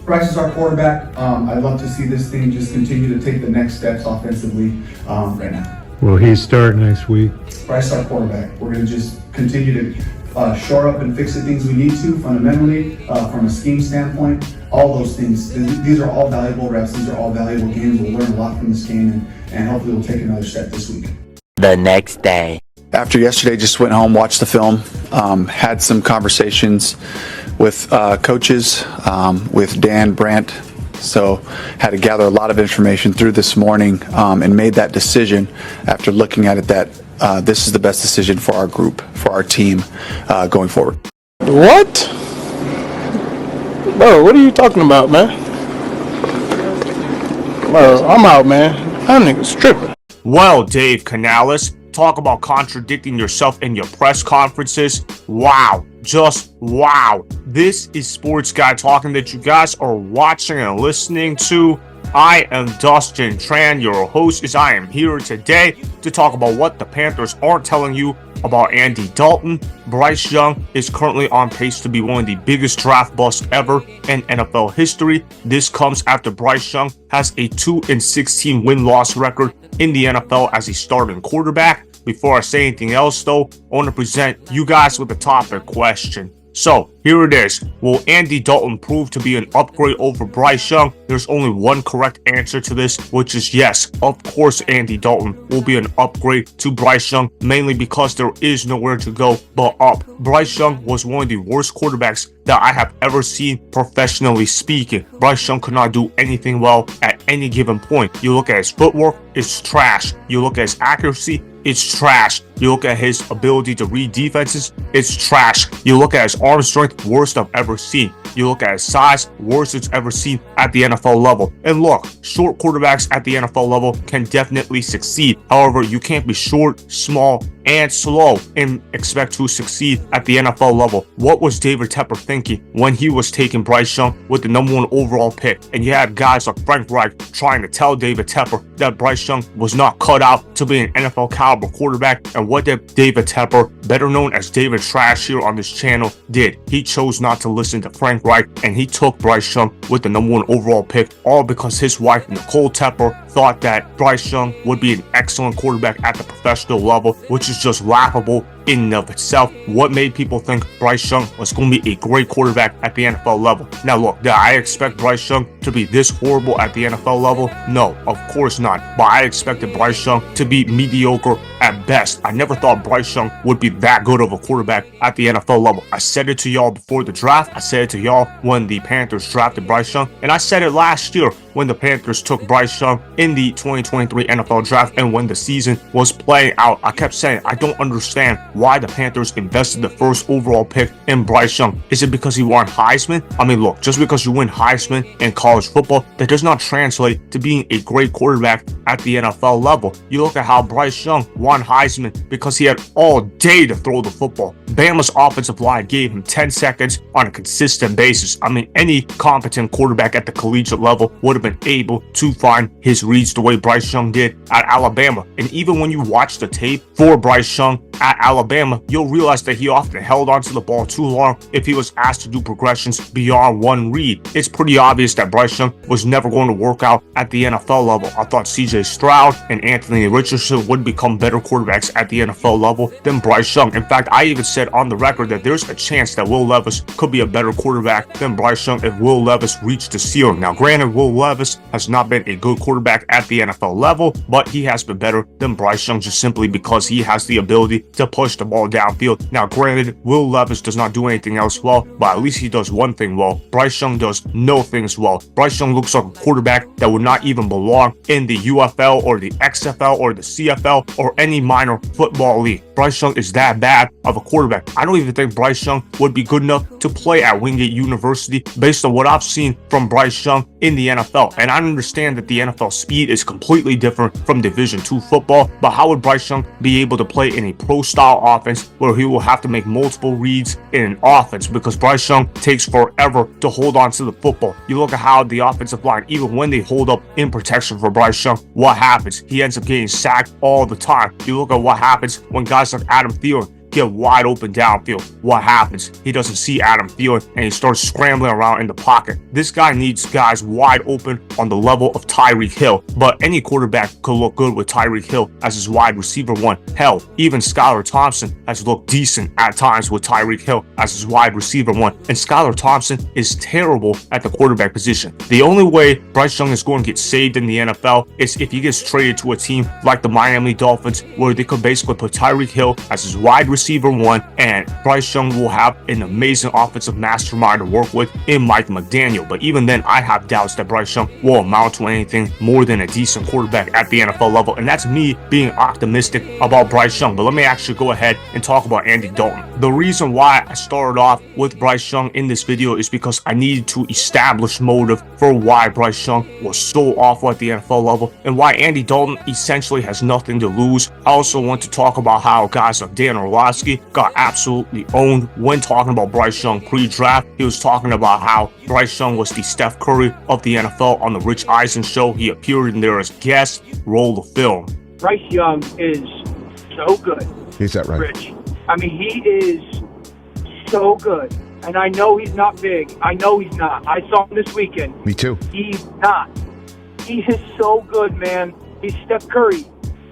Bryce is our quarterback. I'd love to see this thing just continue to take the next steps offensively right now. Will he start next week? Bryce is our quarterback. We're going to just continue to shore up and fix the things we need to fundamentally from a scheme standpoint. All those things. These are all valuable reps. These are all valuable games. We'll learn a lot from this game, and hopefully we'll take another step this week. The next day. After yesterday, just went home, watched the film, had some conversations with coaches, with Dan Brandt. So had to gather a lot of information through this morning and made that decision after looking at it that this is the best decision for our group, for our team going forward. What? Bro, what are you talking about, man? Bro, I'm out, man. That nigga's tripping. Well, Dave Canales, talk about contradicting yourself in your press conferences. Wow. Just wow. This is Sports Guy Talking that you guys are watching and listening to. I am Dustin Tran, your host, as I am here today to talk about what the Panthers aren't telling you about Andy Dalton. Bryce Young is currently on pace to be one of the biggest draft busts ever in NFL history. This comes after Bryce Young has a 2-16 win-loss record in the NFL as a starting quarterback. Before I say anything else, though, I want to present you guys with a topic question. So, here it is. Will Andy Dalton prove to be an upgrade over Bryce Young? There's only one correct answer to this, which is yes. Of course, Andy Dalton will be an upgrade to Bryce Young, mainly because there is nowhere to go but up. Bryce Young was one of the worst quarterbacks that I have ever seen, professionally speaking. Bryce Young could not do anything well at any given point. You look at his footwork, it's trash. You look at his accuracy, it's trash. You look at his ability to read defenses, it's trash. You look at his arm strength, worst I've ever seen. You look at his size, worst it's ever seen at the NFL level. And look, short quarterbacks at the NFL level can definitely succeed. However, you can't be short, small, and slow and expect to succeed at the NFL level. What was David Tepper thinking when he was taking Bryce Young with the number 1 overall pick? And you had guys like Frank Reich trying to tell David Tepper that Bryce Young was not cut out to be an NFL caliber quarterback. And what did David Tepper, better known as David Trash here on this channel, did? He chose not to listen to Frank Reich, and he took Bryce Young with the number 1 overall pick, all because his wife, Nicole Tepper, thought that Bryce Young would be an excellent quarterback at the professional level, which is just laughable in and of itself. What made people think Bryce Young was going to be a great quarterback at the NFL level? Now look, did I expect Bryce Young to be this horrible at the NFL level? No, of course not. But I expected Bryce Young to be mediocre at best. I never thought Bryce Young would be that good of a quarterback at the NFL level. I said it to y'all before the draft. I said it to y'all when the Panthers drafted Bryce Young. And I said it last year when the Panthers took Bryce Young in the 2023 NFL draft and when the season was playing out. I kept saying, I don't understand why the Panthers invested the first overall pick in Bryce Young. Is it because he won Heisman? I mean, look, just because you win Heisman in college football, that does not translate to being a great quarterback at the NFL level. You look at how Bryce Young won Heisman because he had all day to throw the football. Bama's offensive line gave him 10 seconds on a consistent basis. I mean, any competent quarterback at the collegiate level would have been able to find his reads the way Bryce Young did at Alabama. And even when you watch the tape for Bryce Young at Alabama, you'll realize that he often held onto the ball too long if he was asked to do progressions beyond one read. It's pretty obvious that Bryce Young was never going to work out at the NFL level. I thought CJ Stroud and Anthony Richardson would become better quarterbacks at the NFL level than Bryce Young. In fact, I even said on the record that there's a chance that Will Levis could be a better quarterback than Bryce Young if Will Levis reached the ceiling. Now, granted, Will Levis has not been a good quarterback at the NFL level, but he has been better than Bryce Young just simply because he has the ability to push the ball downfield. Now, granted, Will Levis does not do anything else well, but at least he does one thing well. Bryce Young does no things well. Bryce Young looks like a quarterback that would not even belong in the UFL or the XFL or the CFL or any minor football league. Bryce Young is that bad of a quarterback. I don't even think Bryce Young would be good enough to play at Wingate University based on what I've seen from Bryce Young in the NFL. And I understand that the NFL speed is completely different from Division II football, but how would Bryce Young be able to play in a pro-style offense where he will have to make multiple reads in an offense? Because Bryce Young takes forever to hold on to the football. You look at how the offensive line, even when they hold up in protection for Bryce Young, what happens? He ends up getting sacked all the time. You look at what happens when guys like Adam Thielen get wide open downfield. What happens? He doesn't see Adam Thielen and he starts scrambling around in the pocket. This guy needs guys wide open on the level of Tyreek Hill, but any quarterback could look good with Tyreek Hill as his wide receiver one. Hell, even Skylar Thompson has looked decent at times with Tyreek Hill as his wide receiver one, and Skylar Thompson is terrible at the quarterback position. The only way Bryce Young is going to get saved in the NFL is if he gets traded to a team like the Miami Dolphins, where they could basically put Tyreek Hill as his wide receiver one, and Bryce Young will have an amazing offensive mastermind to work with in Mike McDaniel. But even then, I have doubts that Bryce Young will amount to anything more than a decent quarterback at the NFL level, and that's me being optimistic about Bryce Young. But let me actually go ahead and talk about Andy Dalton. The reason why I started off with Bryce Young in this video is because I needed to establish motive for why Bryce Young was so awful at the NFL level and why Andy Dalton essentially has nothing to lose. I also want to talk about how guys like Dan Orlovsky got absolutely owned when talking about Bryce Young pre-draft. He was talking about how Bryce Young was the Steph Curry of the NFL on the Rich Eisen show. He appeared in there as guest. Roll the film. Bryce Young is so good. Is that right? Rich. I mean, he is so good. And I know he's not big. I know he's not. I saw him this weekend. Me too. He's not. He is so good, man. He's Steph Curry.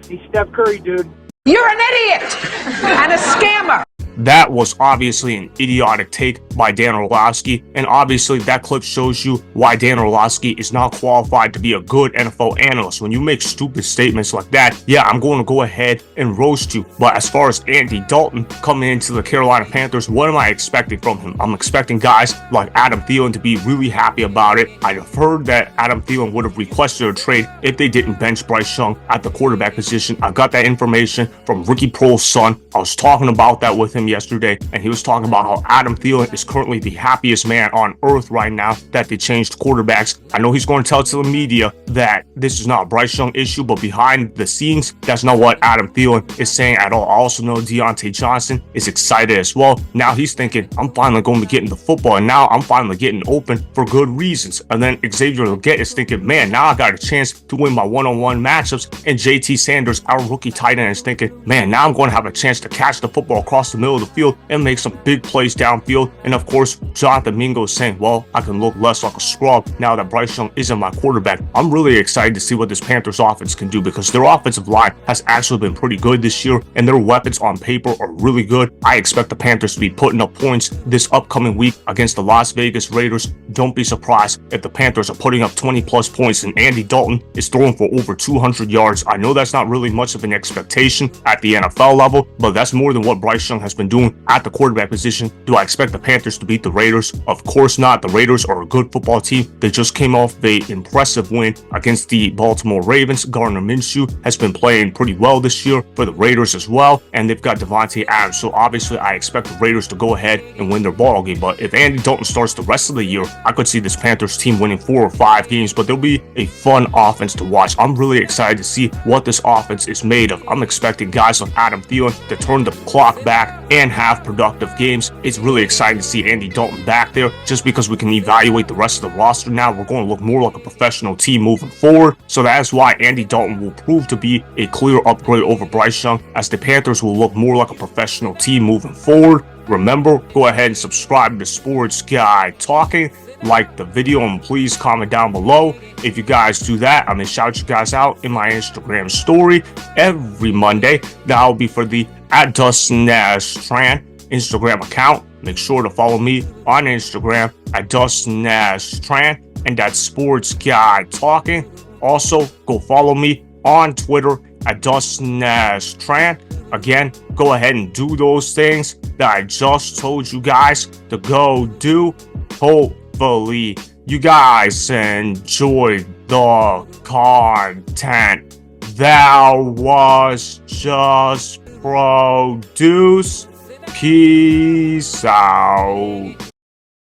He's Steph Curry, dude. You're an idiot and a scammer. That was obviously an idiotic take by Dan Orlovsky, and obviously that clip shows you why Dan Orlovsky is not qualified to be a good NFL analyst. When you make stupid statements like that, yeah, I'm going to go ahead and roast you. But as far as Andy Dalton coming into the Carolina Panthers, what am I expecting from him? I'm expecting guys like Adam Thielen to be really happy about it. I've heard that Adam Thielen would have requested a trade if they didn't bench Bryce Young at the quarterback position. I got that information from Ricky Prohl's son. I was talking about that with him yesterday, and he was talking about how Adam Thielen is currently the happiest man on earth right now that they changed quarterbacks. I know he's going to tell to the media that this is not a Bryce Young issue, but behind the scenes, that's not what Adam Thielen is saying at all. I also know Diontae Johnson is excited as well. Now he's thinking, I'm finally going to be getting the football, and now I'm finally getting open for good reasons. And then Xavier Legette is thinking, man, now I got a chance to win my one-on-one matchups. And JT Sanders, our rookie tight end, is thinking, man, now I'm going to have a chance to catch the football across the middle of the field and make some big plays downfield. And of course, Jonathon Mingo is saying, well, I can look less like a scrub now that Bryce Young isn't my quarterback. I'm really excited to see what this Panthers offense can do, because their offensive line has actually been pretty good this year, and their weapons on paper are really good. I expect the Panthers to be putting up points this upcoming week against the Las Vegas Raiders. Don't be surprised if the Panthers are putting up 20 plus points and Andy Dalton is throwing for over 200 yards. I know that's not really much of an expectation at the NFL level, but that's more than what Bryce Young has been doing at the quarterback position. Do I expect the Panthers to beat the Raiders? Of course not. The Raiders are a good football team. They just came off an impressive win against the Baltimore Ravens. Gardner Minshew has been playing pretty well this year for the Raiders as well, and they've got Devontae Adams. So obviously I expect the Raiders to go ahead and win their ball game. But if Andy Dalton starts the rest of the year, I could see this Panthers team winning 4 or 5 games, but there'll be a fun offense to watch. I'm really excited to see what this offense is made of. I'm expecting guys like Adam Thielen to turn the clock back and have productive games. It's really exciting to see Andy Dalton back there, just because we can evaluate the rest of the roster now. We're going to look more like a professional team moving forward. So that's why Andy Dalton will prove to be a clear upgrade over Bryce Young, as the Panthers will look more like a professional team moving forward. Remember, go ahead and subscribe to Sports Guy Talking. Like the video and please comment down below. If you guys do that, I'm gonna shout you guys out in my Instagram story every Monday. That'll be for the @DustinNashTran Instagram account. Make sure to follow me on Instagram @DustinNashTran, and that's Sports Guy Talking. Also, go follow me on Twitter @DustinNashTran. Again, go ahead and do those things that I just told you guys to go do. Hopefully, you guys enjoyed the content that was just produced. Peace out.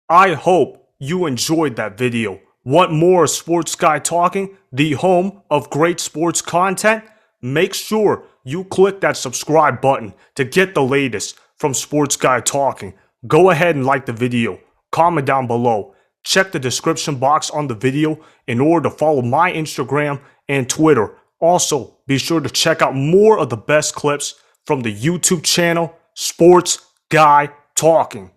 I hope you enjoyed that video. Want more Sports Guy Talking, the home of great sports content? Make sure you click that subscribe button to get the latest from Sports Guy Talking. Go ahead and like the video. Comment down below. Check the description box on the video in order to follow my Instagram and Twitter. Also, be sure to check out more of the best clips from the YouTube channel Sports Guy Talking.